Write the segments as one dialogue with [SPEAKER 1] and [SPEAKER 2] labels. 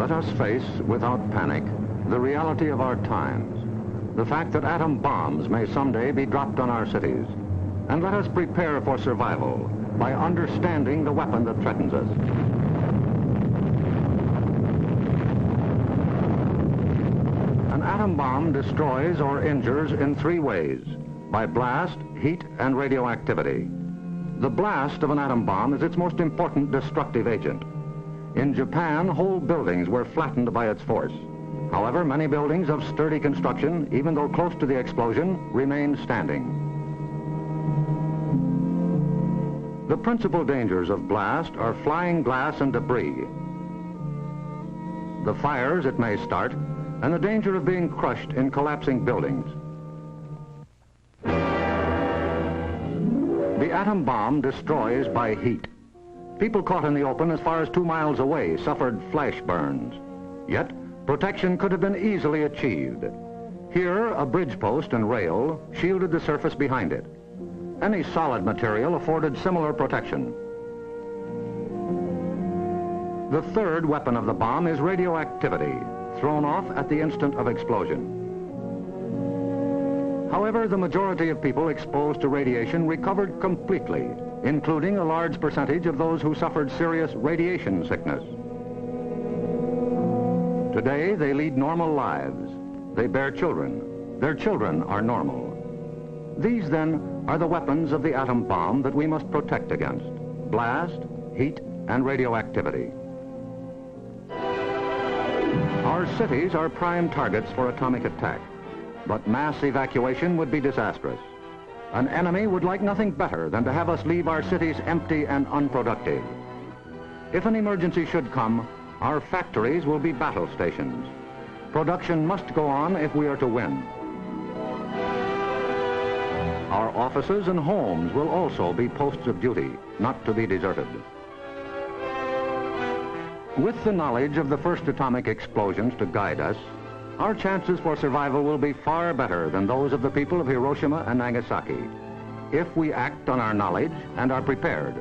[SPEAKER 1] Let us face, without panic, the reality of our times, the fact that atom bombs may someday be dropped on our cities, and let us prepare for survival by understanding the weapon that threatens us. An atom bomb destroys or injures in three ways: by blast, heat, and radioactivity. The blast of an atom bomb is its most important destructive agent. In Japan, whole buildings were flattened by its force. However, many buildings of sturdy construction, even though close to the explosion, remained standing. The principal dangers of blast are flying glass and debris, the fires it may start, and the danger of being crushed in collapsing buildings. The atom bomb destroys by heat. People caught in the open as far as 2 miles away suffered flash burns. Yet, protection could have been easily achieved. Here, a bridge post and rail shielded the surface behind it. Any solid material afforded similar protection. The third weapon of the bomb is radioactivity, thrown off at the instant of explosion. However, the majority of people exposed to radiation recovered completely, including a large percentage of those who suffered serious radiation sickness. Today, they lead normal lives. They bear children. Their children are normal. These, then, are the weapons of the atom bomb that we must protect against: blast, heat, and radioactivity. Our cities are prime targets for atomic attack, but mass evacuation would be disastrous. An enemy would like nothing better than to have us leave our cities empty and unproductive. If an emergency should come, our factories will be battle stations. Production must go on if we are to win. Our offices and homes will also be posts of duty, not to be deserted. With the knowledge of the first atomic explosions to guide us, our chances for survival will be far better than those of the people of Hiroshima and Nagasaki, if we act on our knowledge and are prepared.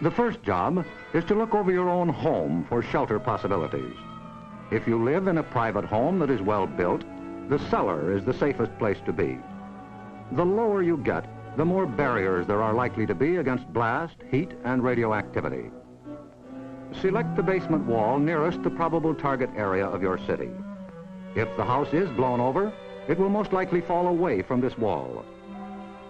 [SPEAKER 1] The first job is to look over your own home for shelter possibilities. If you live in a private home that is well built, the cellar is the safest place to be. The lower you get, the more barriers there are likely to be against blast, heat, and radioactivity. Select the basement wall nearest the probable target area of your city. If the house is blown over, it will most likely fall away from this wall.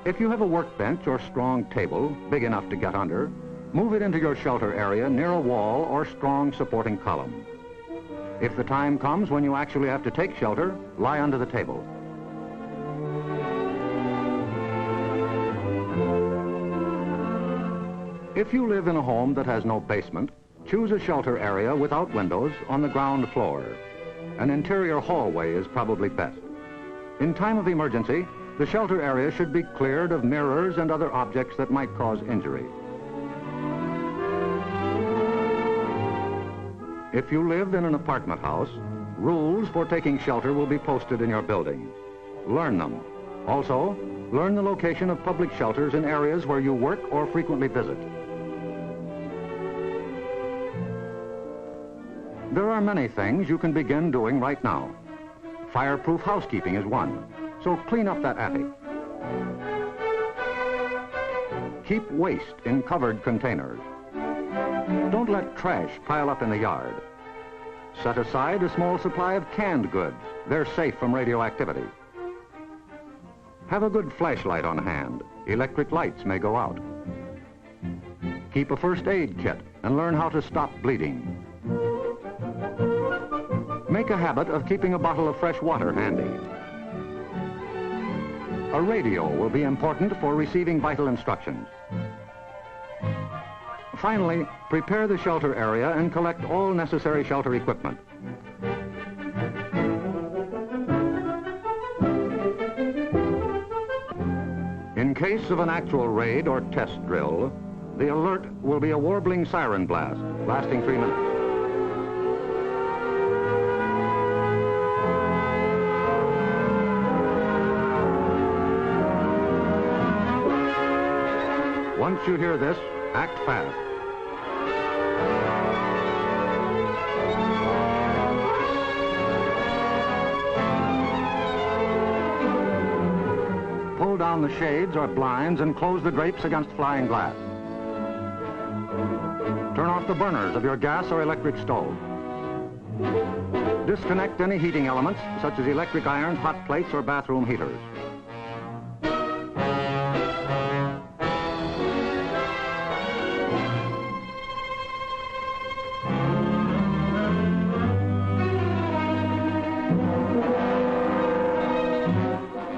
[SPEAKER 1] If you have a workbench or strong table big enough to get under, move it into your shelter area near a wall or strong supporting column. If the time comes when you actually have to take shelter, lie under the table. If you live in a home that has no basement, choose a shelter area without windows on the ground floor. An interior hallway is probably best. In time of emergency, the shelter area should be cleared of mirrors and other objects that might cause injury. If you live in an apartment house, rules for taking shelter will be posted in your building. Learn them. Also, learn the location of public shelters in areas where you work or frequently visit. There are many things you can begin doing right now. Fireproof housekeeping is one, so clean up that attic. Keep waste in covered containers. Don't let trash pile up in the yard. Set aside a small supply of canned goods. They're safe from radioactivity. Have a good flashlight on hand. Electric lights may go out. Keep a first aid kit and learn how to stop bleeding. Make a habit of keeping a bottle of fresh water handy. A radio will be important for receiving vital instructions. Finally, prepare the shelter area and collect all necessary shelter equipment. In case of an actual raid or test drill, the alert will be a warbling siren blast, lasting 3 minutes. Once you hear this, act fast. down the shades or blinds and close the drapes against flying glass. Turn off the burners of your gas or electric stove. Disconnect any heating elements, such as electric irons, hot plates, or bathroom heaters.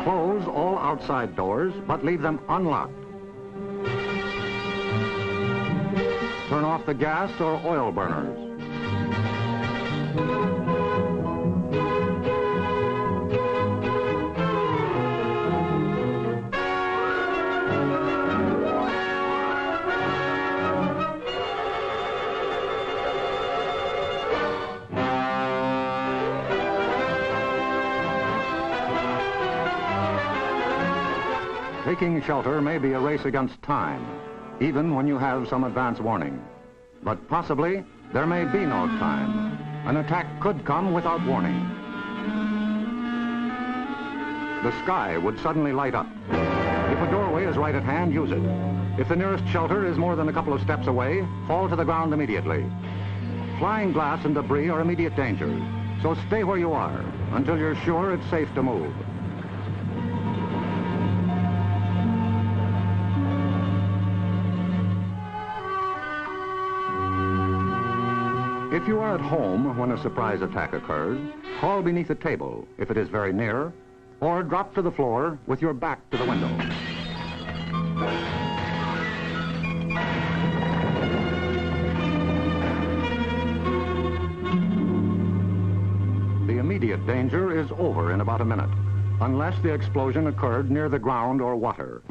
[SPEAKER 1] Close all outside doors, but leave them unlocked. Turn off the gas or oil burners. Taking shelter may be a race against time, even when you have some advance warning. But possibly, there may be no time. An attack could come without warning. The sky would suddenly light up. If a doorway is right at hand, use it. If the nearest shelter is more than a couple of steps away, fall to the ground immediately. Flying glass and debris are immediate dangers, so stay where you are until you're sure it's safe to move. If you are at home when a surprise attack occurs, crawl beneath a table if it is very near, or drop to the floor with your back to the window. The immediate danger is over in about a minute, unless the explosion occurred near the ground or water.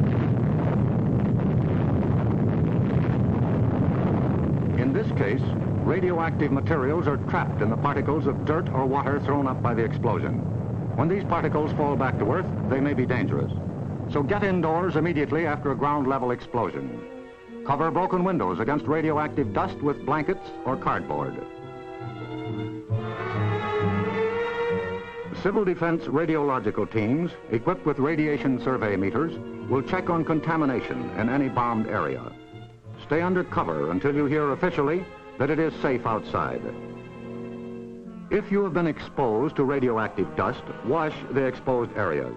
[SPEAKER 1] In this case, radioactive materials are trapped in the particles of dirt or water thrown up by the explosion. When these particles fall back to Earth, they may be dangerous. So get indoors immediately after a ground-level explosion. Cover broken windows against radioactive dust with blankets or cardboard. Civil defense radiological teams, equipped with radiation survey meters, will check on contamination in any bombed area. Stay under cover until you hear officially that it is safe outside. If you have been exposed to radioactive dust, wash the exposed areas.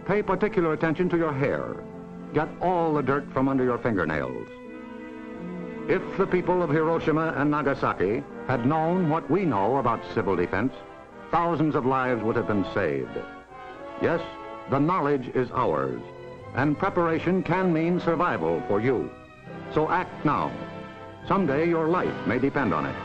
[SPEAKER 1] Pay particular attention to your hair. Get all the dirt from under your fingernails. If the people of Hiroshima and Nagasaki had known what we know about civil defense, thousands of lives would have been saved. Yes, the knowledge is ours, and preparation can mean survival for you. So act now. Someday your life may depend on it.